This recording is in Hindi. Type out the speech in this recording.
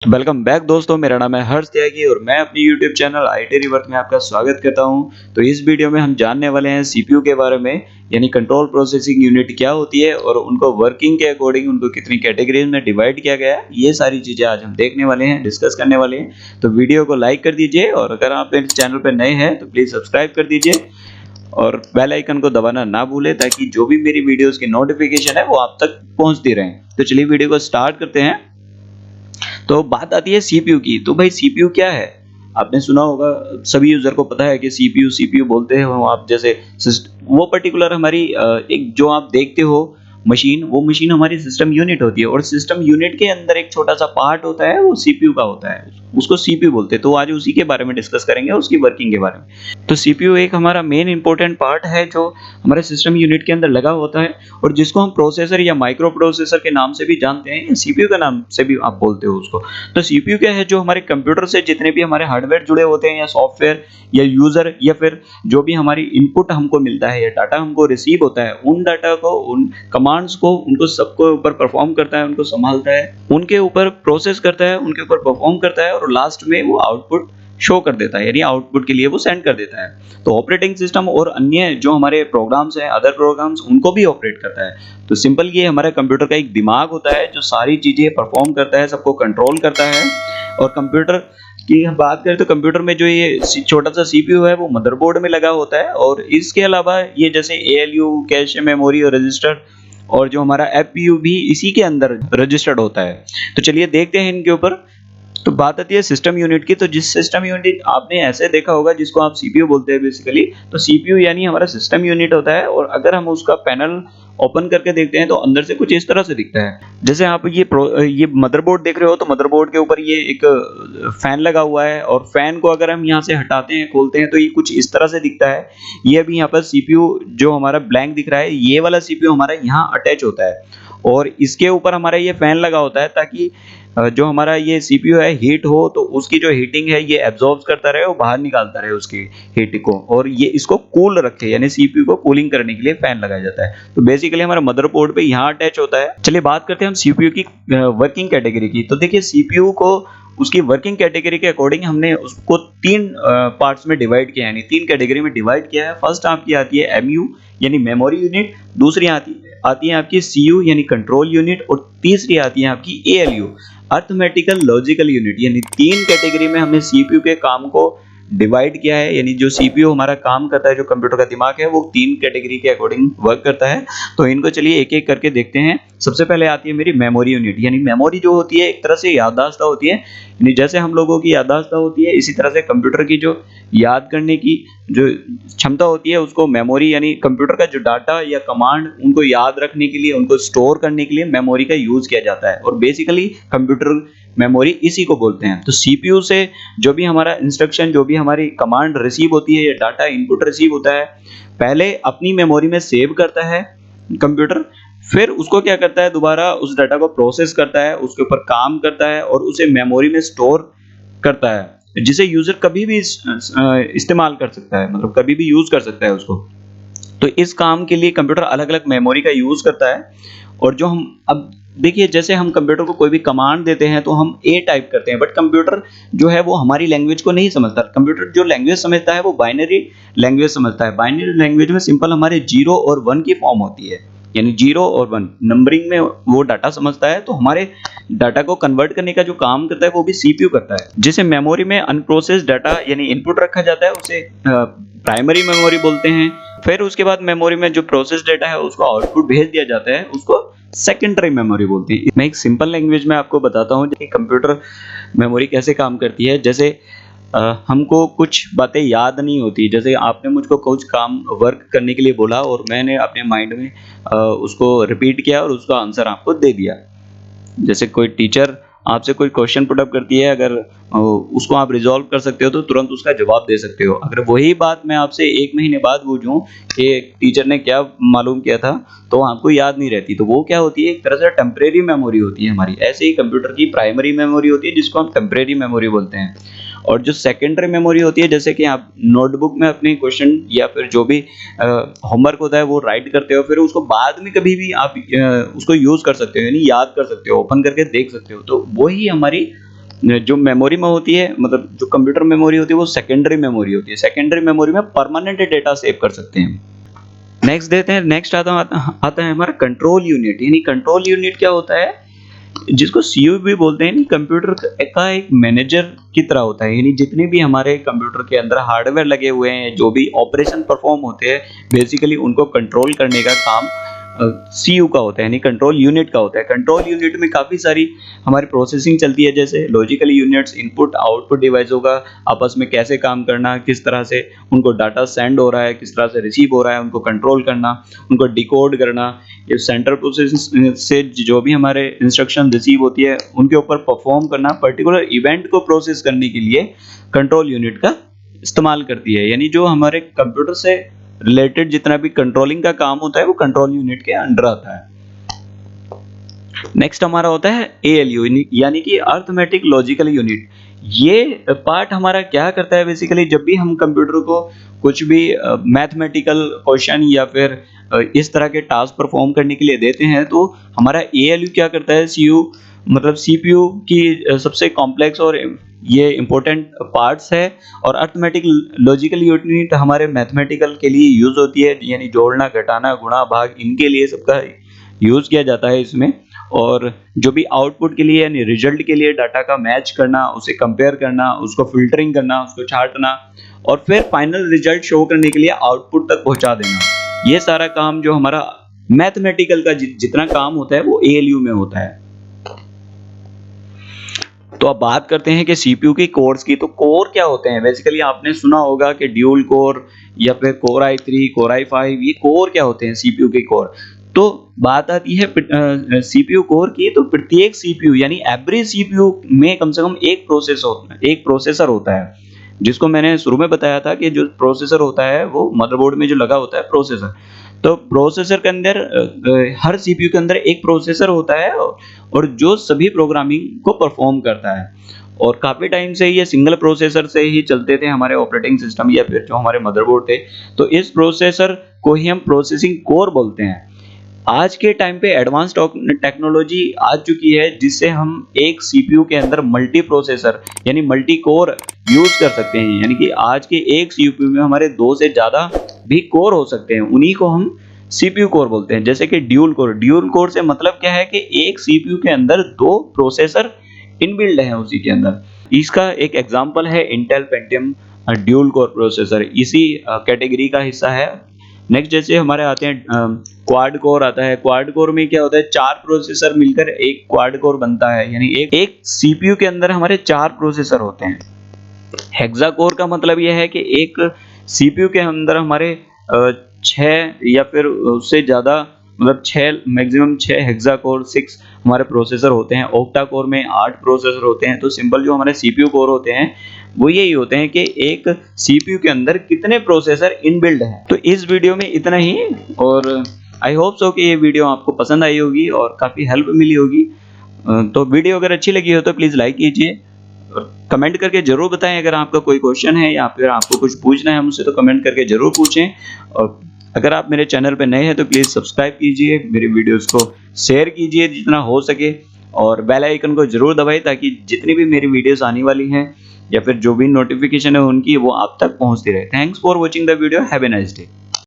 वेलकम बैक दोस्तों, मेरा नाम है हर्ष त्यागी और मैं अपनी यूट्यूब चैनल आईटी रिवर्स में आपका स्वागत करता हूं। तो इस वीडियो में हम जानने वाले हैं सीपीयू के बारे में, यानी कंट्रोल प्रोसेसिंग यूनिट क्या होती है और उनको वर्किंग के अकॉर्डिंग उनको कितनी कैटेगरीज में डिवाइड किया गया है। ये सारी चीजें आज हम देखने वाले हैं, डिस्कस करने वाले हैं। तो वीडियो को लाइक कर दीजिए और अगर आप इस चैनल पर नए हैं तो प्लीज सब्सक्राइब कर दीजिए और बेल आइकन को दबाना ना भूलें ताकि जो भी मेरी वीडियोस की नोटिफिकेशन है वो आप तक पहुंचती रहे। तो चलिए वीडियो को स्टार्ट करते हैं। तो बात आती है सीपीयू की। तो भाई सीपीयू क्या है? आपने सुना होगा, सभी यूजर को पता है कि सीपीयू सीपीयू बोलते हैं वो। आप जैसे वो पर्टिकुलर हमारी एक जो आप देखते हो मशीन, वो मशीन हमारी सिस्टम यूनिट होती है और सिस्टम यूनिट के अंदर एक छोटा सा पार्ट होता है, वो सीपीयू का होता है, उसको सीपीयू बोलते हैं। तो आज उसी के बारे में डिस्कस करेंगे, उसकी वर्किंग के बारे में। तो सीपीयू एक हमारा मेन इंपॉर्टेंट पार्ट है जो हमारे सिस्टम यूनिट के अंदर लगा होता है और जिसको हम प्रोसेसर या माइक्रो प्रोसेसर के नाम से भी जानते हैं, या सीपीयू के नाम से भी आप बोलते हो उसको। तो सीपीयू क्या है? जो हमारे कंप्यूटर से जितने भी हमारे हार्डवेयर जुड़े होते हैं या सॉफ्टवेयर या यूजर या फिर जो भी हमारी इनपुट हमको मिलता है या डाटा हमको रिसीव होता है, उन डाटा को, उन कमांड्स को, उनको सबको ऊपर परफॉर्म करता है, उनको संभालता है, उनके ऊपर प्रोसेस करता है, उनके ऊपर परफॉर्म करता है और लास्ट में वो आउटपुट शो कर देता है, यानी आउटपुट के लिए वो सेंड कर देता है। तो ऑपरेटिंग सिस्टम और अन्य जो हमारे प्रोग्राम्स हैं, अदर प्रोग्राम्स, उनको भी ऑपरेट करता है। तो सिंपल ये हमारे कंप्यूटर का एक दिमाग होता है जो सारी चीजें परफॉर्म करता है, सबको कंट्रोल करता है। और कंप्यूटर की हम बात करें तो कंप्यूटर में जो ये छोटा सा सीपीयू है वो मदरबोर्ड में लगा होता है और इसके अलावा ये जैसे एएलयू, कैश मेमोरी और रजिस्टर और जो हमारा एफपीयू भी इसी के अंदर रजिस्टर्ड होता है। तो चलिए देखते हैं इनके ऊपर। तो बात आती है सिस्टम यूनिट की। तो जिस सिस्टम यूनिट आपने ऐसे देखा होगा जिसको आप सीपीयू बोलते हैं बेसिकली, तो सीपीयू यानी हमारा सिस्टम यूनिट होता है। और अगर हम उसका पैनल ओपन करके देखते हैं तो अंदर से कुछ इस तरह से दिखता है। जैसे आप ये मदरबोर्ड देख रहे हो, तो मदरबोर्ड के ऊपर ये एक फैन लगा हुआ है और फैन को अगर हम यहाँ से हटाते हैं, खोलते हैं, तो ये कुछ इस तरह से दिखता है। ये अभी यहाँ पर सीपीयू जो हमारा ब्लैंक दिख रहा है, ये वाला सीपीयू हमारा यहाँ अटैच होता है और इसके ऊपर हमारा ये फैन लगा होता है ताकि जो हमारा ये सीपीयू है हीट हो तो उसकी जो हीटिंग है ये एब्जॉर्ब करता रहे और बाहर निकालता रहे उसकी हीट को, और ये इसको कूल रखे, यानी सीपीयू को कूलिंग करने के लिए फैन लगाया जाता है। तो बेसिकली हमारा मदरबोर्ड पे यहाँ अटैच होता है। चलिए बात करते हैं हम सीपीयू की वर्किंग कैटेगरी की। तो देखिए सीपीयू को उसकी वर्किंग कैटेगरी के अकॉर्डिंग हमने उसको तीन पार्ट्स में डिवाइड किया है, यानी तीन कैटेगरी में डिवाइड किया है। फर्स्ट आपकी आती है एमयू यानी मेमोरी यूनिट, दूसरी आती है आपकी सीयू यानी कंट्रोल यूनिट और तीसरी आती है आपकी एएलयू अर्थमेटिकल लॉजिकल यूनिट। यानी तीन कैटेगरी में हमने सीपीयू के काम को डिवाइड किया है, यानी जो सीपीयू हमारा काम करता है, जो कंप्यूटर का दिमाग है, वो तीन कैटेगरी के अकॉर्डिंग वर्क करता है। तो इनको चलिए एक एक करके देखते हैं। सबसे पहले आती है मेरी मेमोरी यूनिट। यानी मेमोरी जो होती है एक तरह से याददाश्त होती है, यानी जैसे हम लोगों की याददाश्त होती है इसी तरह से कंप्यूटर की जो याद करने की जो क्षमता होती है उसको मेमोरी, यानी कंप्यूटर का जो डाटा या कमांड उनको याद रखने के लिए, उनको स्टोर करने के लिए मेमोरी का यूज किया जाता है और बेसिकली कंप्यूटर मेमोरी इसी को बोलते हैं। तो सीपीयू से जो भी हमारा इंस्ट्रक्शन, जो भी हमारी कमांड रिसीव होती है या डाटा इनपुट रिसीव होता है, पहले अपनी मेमोरी में सेव करता है कंप्यूटर, फिर उसको क्या करता है, दोबारा उस डाटा को प्रोसेस करता है, उसके ऊपर काम करता है और उसे मेमोरी में स्टोर करता है, जिसे यूजर कभी भी इस्तेमाल कर सकता है, मतलब कभी भी यूज कर सकता है उसको। तो इस काम के लिए कंप्यूटर अलग अलग मेमोरी का यूज करता है। और जो हम अब देखिए, जैसे हम कंप्यूटर को कोई भी कमांड देते हैं तो हम ए टाइप करते हैं, बट कंप्यूटर जो है वो हमारी लैंग्वेज को नहीं समझता। कंप्यूटर जो लैंग्वेज समझता है वो बाइनरी लैंग्वेज समझता है। बाइनरी लैंग्वेज में सिंपल हमारे 0 और 1 की फॉर्म होती है, यानी 0 और 1 नंबरिंग में वो डाटा समझता है। तो हमारे डाटा को कन्वर्ट करने का जो काम करता है वो भी सीपीयू करता है। जिसे मेमोरी में अनप्रोसेस्ड डाटा यानी इनपुट रखा जाता है उसे प्राइमरी मेमोरी बोलते हैं। फिर उसके बाद मेमोरी में जो प्रोसेस डाटा है उसको आउटपुट भेज दिया जाता है, उसको सेकेंडरी मेमोरी बोलते हैं। मैं एक सिंपल लैंग्वेज में आपको बताता हूँ कि कंप्यूटर मेमोरी कैसे काम करती है। जैसे हमको कुछ बातें याद नहीं होती, जैसे आपने मुझको कुछ काम वर्क करने के लिए बोला और मैंने अपने माइंड में उसको रिपीट किया और उसका आंसर आपको दे दिया। जैसे कोई टीचर आपसे कोई क्वेश्चन पुट अप करती है, अगर उसको आप रिजॉल्व कर सकते हो तो तुरंत उसका जवाब दे सकते हो। अगर वही बात मैं आपसे 1 महीने बाद पूछूं कि टीचर ने क्या मालूम किया था, तो आपको याद नहीं रहती। तो वो क्या होती है, एक तरह से टेम्परेरी मेमोरी होती है हमारी। ऐसे ही कंप्यूटर की प्राइमरी मेमोरी होती है जिसको हम टेम्परेरी मेमोरी बोलते हैं। और जो सेकेंडरी मेमोरी होती है, जैसे कि आप नोटबुक में अपने क्वेश्चन या फिर जो भी होमवर्क होता है वो राइट करते हो, फिर उसको बाद में कभी भी आप उसको यूज कर सकते हो, यानी याद कर सकते हो, ओपन करके देख सकते हो। तो वही हमारी जो मेमोरी में होती है, मतलब जो कंप्यूटर मेमोरी होती है वो सेकेंडरी मेमोरी होती है। सेकेंडरी मेमोरी में परमानेंट डेटा सेव कर सकते हैं। नेक्स्ट देते हैं, नेक्स्ट आता है हमारा कंट्रोल यूनिट। यानी कंट्रोल यूनिट क्या होता है, जिसको सीयू भी बोलते हैं। कंप्यूटर का एक मैनेजर की तरह होता है। यानी जितने भी हमारे कंप्यूटर के अंदर हार्डवेयर लगे हुए हैं, जो भी ऑपरेशन परफॉर्म होते हैं, बेसिकली उनको कंट्रोल करने का काम सीयू का होता है, यानी कंट्रोल यूनिट का होता है। कंट्रोल यूनिट में काफ़ी सारी हमारी प्रोसेसिंग चलती है, जैसे लॉजिकल यूनिट्स, इनपुट आउटपुट डिवाइसों का आपस में कैसे काम करना, किस तरह से उनको डाटा सेंड हो रहा है, किस तरह से रिसीव हो रहा है, उनको कंट्रोल करना, उनको डिकोड करना। ये सेंट्रल प्रोसेस से जो भी हमारे इंस्ट्रक्शन रिसीव होती है उनके ऊपर परफॉर्म करना, पर्टिकुलर इवेंट को प्रोसेस करने के लिए कंट्रोल यूनिट का इस्तेमाल करती है। यानी जो हमारे कंप्यूटर से रिलेटेड जितना भी कंट्रोलिंग का काम होता है वो कंट्रोल यूनिट के अंडर आता है। नेक्स्ट हमारा होता है ALU, यानी कि अर्थमेटिक लॉजिकल यूनिट। ये पार्ट हमारा क्या करता है, बेसिकली जब भी हम कंप्यूटर को कुछ भी मैथमेटिकल क्वेश्चन या फिर इस तरह के टास्क परफॉर्म करने के लिए देते हैं, तो हमारा ALU क्या करता है, मतलब CPU की सबसे कॉम्प्लेक्स और ये इंपॉर्टेंट पार्ट्स है। और अर्थमेटिक लॉजिकल यूनिट हमारे मैथमेटिकल के लिए यूज होती है, यानी जोड़ना, घटाना, गुणा, भाग, इनके लिए सबका यूज किया जाता है इसमें। और जो भी आउटपुट के लिए यानी रिजल्ट के लिए डाटा का मैच करना, उसे कंपेयर करना, उसको फिल्टरिंग करना, उसको छांटना, और फिर फाइनल रिजल्ट शो करने के लिए आउटपुट तक पहुंचा देना, ये सारा काम जो हमारा मैथमेटिकल का जितना काम होता है वो ALU में होता है। तो अब बात करते हैं कि CPU की कोर्स की। तो कोर क्या होते हैं, बेसिकली आपने सुना होगा कि ड्यूल कोर या फिर कोर i3, कोर i5, ये कोर क्या होते हैं CPU के कोर। तो बात आती है CPU कोर की, तो प्रत्येक CPU यानी एवरी CPU में कम से कम एक प्रोसेसर होता है, जिसको मैंने शुरू में बताया था कि जो प्रोसेसर होता है वो मदरबोर्ड में जो लगा होता है प्रोसेसर। तो प्रोसेसर के अंदर हर CPU के अंदर एक प्रोसेसर होता है, और जो सभी प्रोग्रामिंग को परफॉर्म करता है। और काफ़ी टाइम से ये सिंगल प्रोसेसर से ही चलते थे हमारे ऑपरेटिंग सिस्टम या फिर जो हमारे मदरबोर्ड थे। तो इस प्रोसेसर को ही हम प्रोसेसिंग कोर बोलते हैं। आज के टाइम पे एडवांस टेक्नोलॉजी आ चुकी है, जिससे हम एक CPU के अंदर मल्टी प्रोसेसर यानी मल्टी कोर यूज कर सकते हैं। यानी कि आज के एक CPU में हमारे 2 से ज़्यादा भी कोर हो सकते हैं, उन्हीं को हम CPU कोर बोलते हैं। जैसे कि ड्यूल कोर, ड्यूल कोर से मतलब क्या है कि एक CPU के अंदर 2 प्रोसेसर इनबिल्ड है उसी के अंदर। इसका एक एग्जांपल है Intel Pentium dual core processor, इसी कैटेगरी का हिस्सा है। नेक्स्ट जैसे हमारे आते हैं क्वाड कोर आता है। क्वाड कोर में क्या होता है, 4 प्रोसेसर मिलकर एक क्वाड कोर बनता है, यानी एक CPU के अंदर हमारे 4 प्रोसेसर होते हैं। हेक्सा कोर का मतलब यह है कि एक CPU के अंदर हमारे 6 या फिर उससे ज़्यादा, मतलब 6 मैक्सिमम 6 हेक्सा कोर 6 हमारे प्रोसेसर होते हैं। ऑक्टा कोर में 8 प्रोसेसर होते हैं। तो सिंपल जो हमारे CPU कोर होते हैं वो यही होते हैं कि एक CPU के अंदर कितने प्रोसेसर इनबिल्ड हैं। तो इस वीडियो में इतना ही, और आई होप सो कि ये वीडियो आपको पसंद आई होगी और काफ़ी हेल्प मिली होगी। तो वीडियो अगर अच्छी लगी हो तो प्लीज़ लाइक कीजिए, कमेंट करके जरूर बताएं अगर आपका कोई क्वेश्चन है या फिर आपको कुछ पूछना है मुझसे, तो कमेंट करके जरूर पूछें। और अगर आप मेरे चैनल पे नए हैं तो प्लीज़ सब्सक्राइब कीजिए, मेरी वीडियोस को शेयर कीजिए जितना हो सके, और बेल आइकन को जरूर दबाएं ताकि जितनी भी मेरी वीडियोस आने वाली हैं या फिर जो भी नोटिफिकेशन है उनकी वो आप तक पहुंचती रहे। Thanks for watching the video, have a nice day.